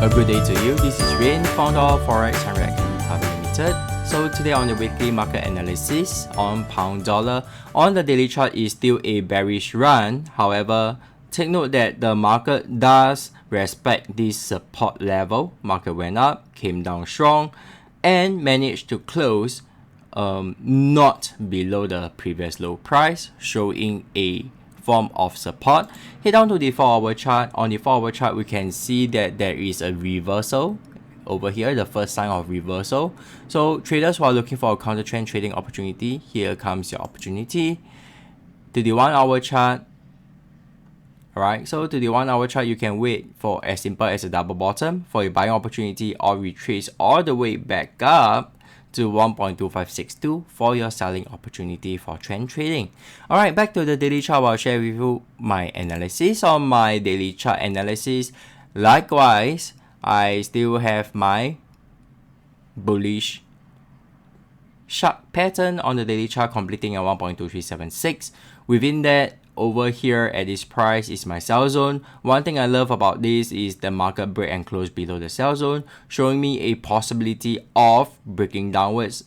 A good day to you. This is Rain, founder of Forex Hundred Private Limited. So today on the weekly market analysis on pound dollar, on the daily chart is still a bearish run. However, take note that the market does respect this support level. Market went up, came down strong, and managed to close not below the previous low price, showing a form of support. Head down to the 4-hour chart. On the 4-hour chart, we can see that there is a reversal over here, the first sign of reversal. So traders who are looking for a counter trend trading opportunity, here comes your opportunity. To the 1-hour chart, alright, so to the 1-hour chart, you can wait for as simple as a double bottom for a buying opportunity, or retrace all the way back up to 1.2562 for your selling opportunity for trend trading. Alright, back to the daily chart. I'll share with you my analysis on my daily chart analysis. Likewise, I still have my bullish shark pattern on the daily chart completing at 1.2376. Within that, over here at this price is my sell zone. One thing I love about this is the market break and close below the sell zone, showing me a possibility of breaking downwards.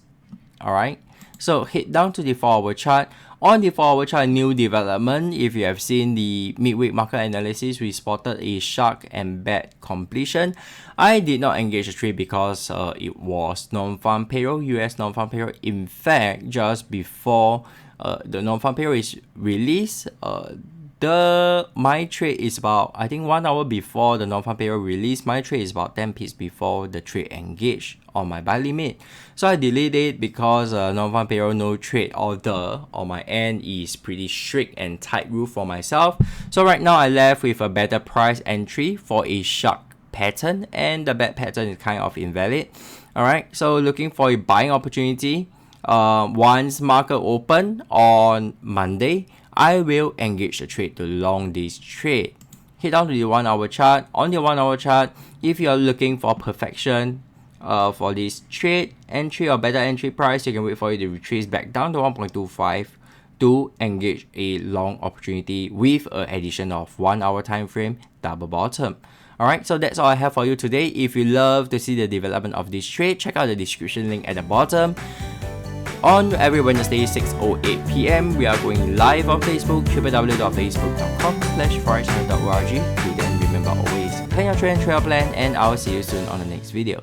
Alright, so head down to the 4-hour chart. On the 4-hour chart, new development. If you have seen the midweek market analysis, we spotted a shark and bat completion. I did not engage the trade because it was non-farm payroll, US non-farm payroll. In fact, just before the non-farm payroll is released, my trade is about, I think 1 hour before the non-farm payroll release. My trade is about 10 pips before the trade engaged on my buy limit. So I delayed it because non-farm payroll no trade order on my end is pretty strict and tight rule for myself. So right now I left with a better price entry for a shark pattern, and the bat pattern is kind of invalid. Alright, so looking for a buying opportunity. Once market open on Monday, I will engage the trade to long this trade. Head down to the 1-hour chart. On the 1-hour chart, if you are looking for perfection for this trade entry or better entry price, you can wait for it to retrace back down to 1.25 to engage a long opportunity with an addition of 1-hour time frame double bottom. Alright, so that's all I have for you today. If you love to see the development of this trade, check out the description link at the bottom. On every Wednesday, 6:08 p.m., we are going live on Facebook, www.facebook.com/forexhunter.org. Till then, remember always plan your trade and trail plan, and I'll see you soon on the next video.